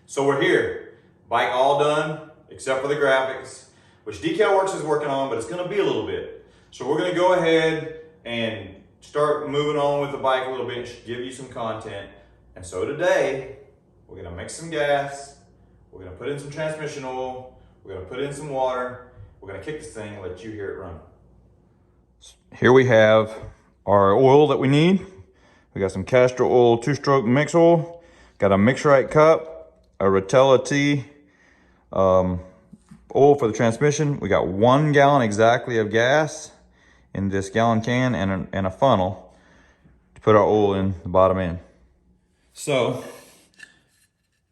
So we're here, bike all done, except for the graphics, which Decal Works is working on, but it's gonna be a little bit. So we're gonna go ahead and start moving on with the bike a little bit and give you some content. And so today, we're gonna mix some gas, we're gonna put in some transmission oil, we're gonna put in some water, we're gonna kick this thing and let you hear it run. Here we have our oil that we need. We got some castor oil, 2-stroke mix oil, got a Mix-Right cup, a Rotella T oil for the transmission. We got 1 gallon exactly of gas in this gallon can and a funnel to put our oil in the bottom end. So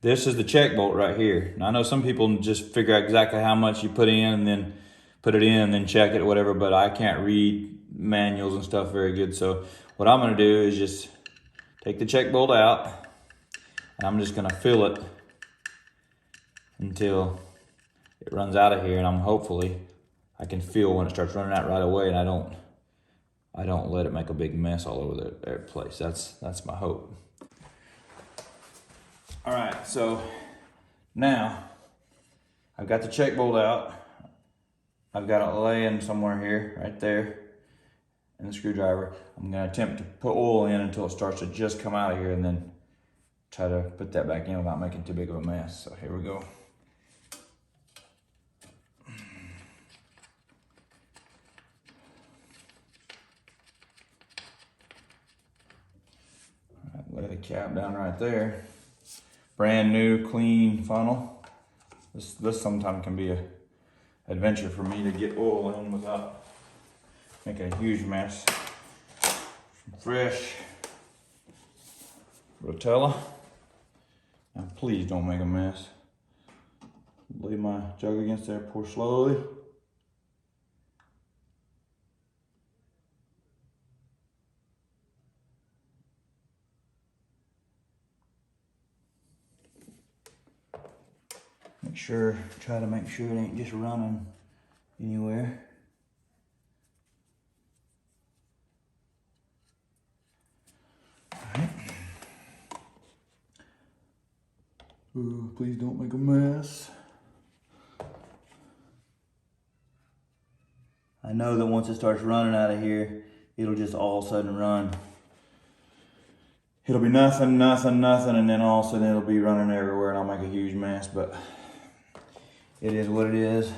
this is the check bolt right here. Now I know some people just figure out exactly how much you put in and then put it in and then check it or whatever, but I can't read manuals and stuff very good. So what I'm gonna do is just take the check bolt out and I'm just gonna fill it until it runs out of here, and hopefully I can feel when it starts running out right away, and I don't let it make a big mess all over the place. That's my hope. All right, so now I've got the check bolt out. I've got it laying somewhere here, right there, and the screwdriver. I'm gonna attempt to put oil in until it starts to just come out of here, and then try to put that back in without making too big of a mess. So here we go. Lay the cap down right there. Brand new, clean funnel. This sometimes can be an adventure for me to get oil in without making a huge mess. Some fresh Rotella. Now please don't make a mess. Lay my jug against there, pour slowly. Try to make sure it ain't just running anywhere. All right. Ooh, please don't make a mess. I know that once it starts running out of here, it'll just all of a sudden run. It'll be nothing, nothing, nothing, and then all of a sudden it'll be running everywhere and I'll make a huge mess, but it is what it is. I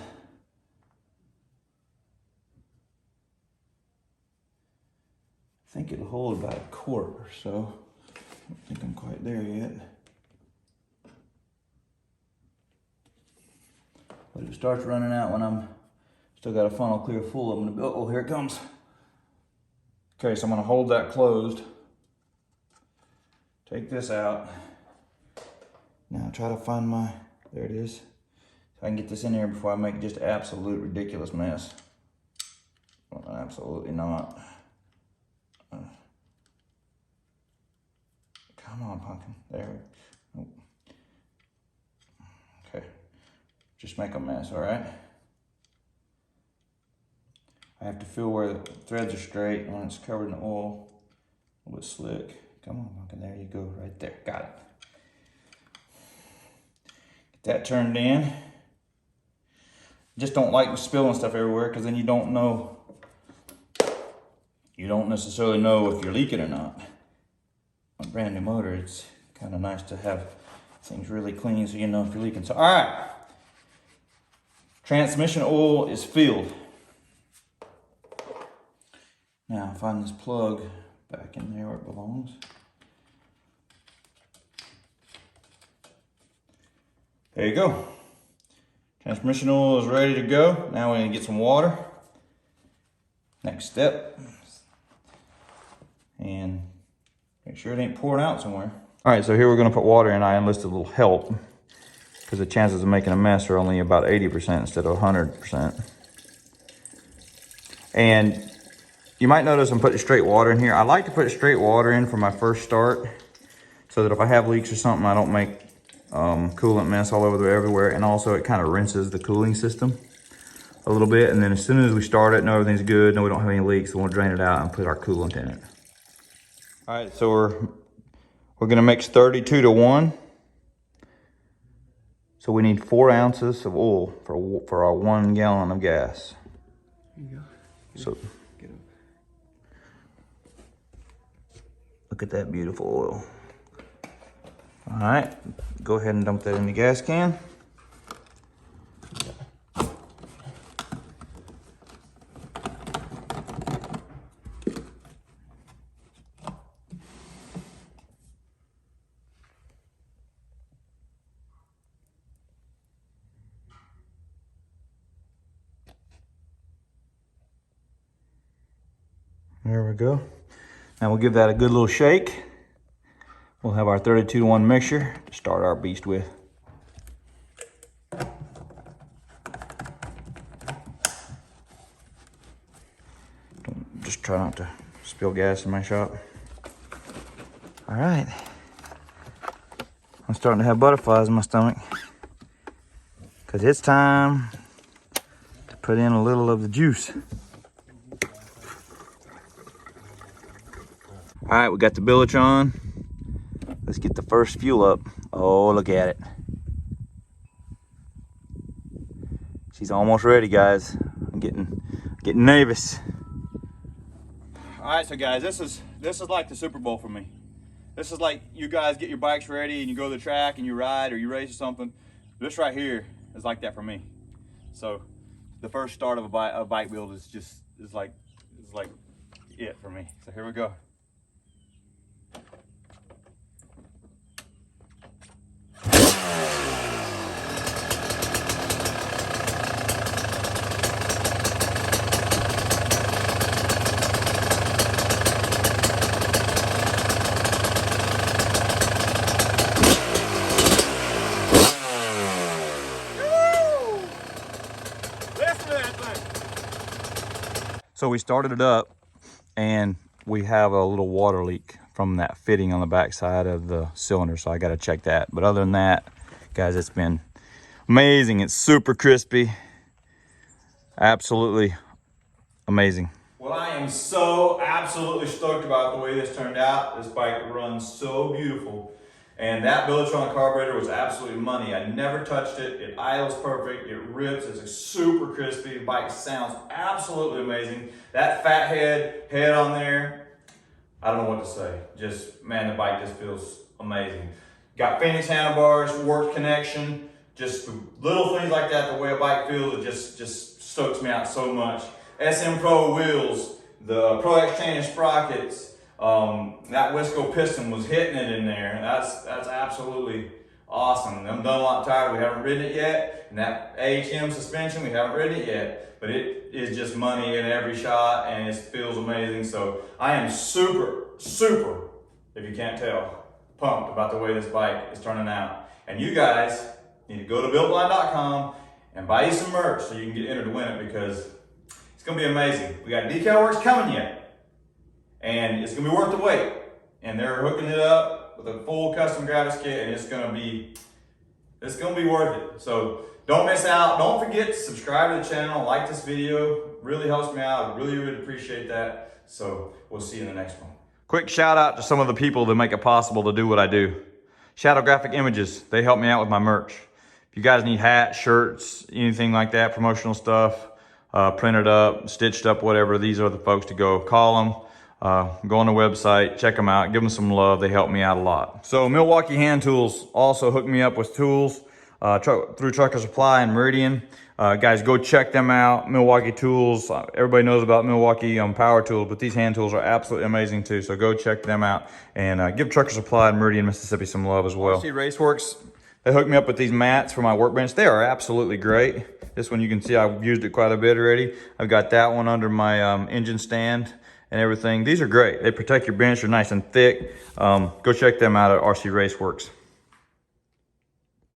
think it'll hold about a quart or so. I don't think I'm quite there yet. But if it starts running out when I'm still got a funnel clear full, I'm gonna, oh, here it comes. Okay, so I'm gonna hold that closed. Take this out. Now try to find my, there it is. So I can get this in here before I make just an absolute ridiculous mess. Well, absolutely not. Come on, pumpkin. There. Nope. Okay. Just make a mess, all right? I have to feel where the threads are straight and when it's covered in oil, a little bit slick. Come on, pumpkin. There you go, right there. Got it. Get that turned in. Just don't like spilling stuff everywhere because then you don't necessarily know if you're leaking or not. On a brand new motor, it's kind of nice to have things really clean so you know if you're leaking. So, all right, transmission oil is filled. Now find this plug back in there where it belongs. There you go. Transmission oil is ready to go. Now we're gonna get some water. Next step. And make sure it ain't pouring out somewhere. All right, so here we're gonna put water in. I enlisted a little help because the chances of making a mess are only about 80% instead of 100%. And you might notice I'm putting straight water in here. I like to put straight water in for my first start so that if I have leaks or something, I don't make coolant mess all over everywhere, and also it kind of rinses the cooling system a little bit, and then as soon as we start it, know everything's good, know we don't have any leaks, we'll drain it out and put our coolant in it. All right, so we're gonna mix 32 to 1. So we need 4 ounces of oil for our 1 gallon of gas. Here you go. So Get 'em. look at that beautiful oil. All right, go ahead and dump that in the gas can. There we go. Now we'll give that a good little shake. We'll have our 32-to-1 mixture to start our beast with. Just try not to spill gas in my shop. All right. I'm starting to have butterflies in my stomach because it's time to put in a little of the juice. All right, we got the bilge on. Let's get the first fuel up. Oh, look at it. She's almost ready, guys. I'm getting nervous. All right, so guys, this is like the Super Bowl for me. This is like you guys get your bikes ready and you go to the track and you ride or you race or something. This right here is like that for me. So the first start of a bike build is like it for me. So here we go. So we started it up and we have a little water leak from that fitting on the back side of the cylinder. So I got to check that. But other than that, guys, it's been amazing. It's super crispy. Absolutely amazing. Well, I am so absolutely stoked about the way this turned out. This bike runs so beautiful. And that Blindside carburetor was absolutely money. I never touched it. It idles perfect. It rips. It's super crispy. The bike sounds absolutely amazing. That fat head on there, I don't know what to say. Just, man, the bike just feels amazing. Got Phoenix handlebars, works connection, just the little things like that, the way a bike feels, it just stokes me out so much. SM Pro wheels, the Pro Exchange sprockets, that Wisco piston was hitting it in there. That's absolutely awesome. I'm done a lot tired. We haven't ridden it yet. And that AHM suspension, we haven't ridden it yet. But it is just money in every shot and it feels amazing. So I am super, if you can't tell, pumped about the way this bike is turning out. And you guys need to go to builtblind.com and buy you some merch so you can get entered to win it because it's gonna be amazing. We got decal works coming yet. And it's gonna be worth the wait. And they're hooking it up with a full custom graphics kit and it's gonna be worth it. So don't miss out. Don't forget to subscribe to the channel, like this video. Really helps me out. I really appreciate that. So we'll see you in the next one. Quick shout out to some of the people that make it possible to do what I do. Shadow Graphic Images, they help me out with my merch. If you guys need hats, shirts, anything like that, promotional stuff, printed up, stitched up, whatever, these are the folks to go. Call them. Go on the website, check them out, give them some love. They help me out a lot. So Milwaukee Hand Tools also hooked me up with tools through Trucker Supply and Meridian. Guys, go check them out. Milwaukee Tools. Everybody knows about Milwaukee power tools, but these hand tools are absolutely amazing too. So go check them out and give Trucker Supply and Meridian, Mississippi some love as well. RC Raceworks, they hooked me up with these mats for my workbench. They are absolutely great. This one you can see I've used it quite a bit already. I've got that one under my engine stand and everything. These are great. They protect your bench. They're nice and thick. Go check them out at RC Raceworks.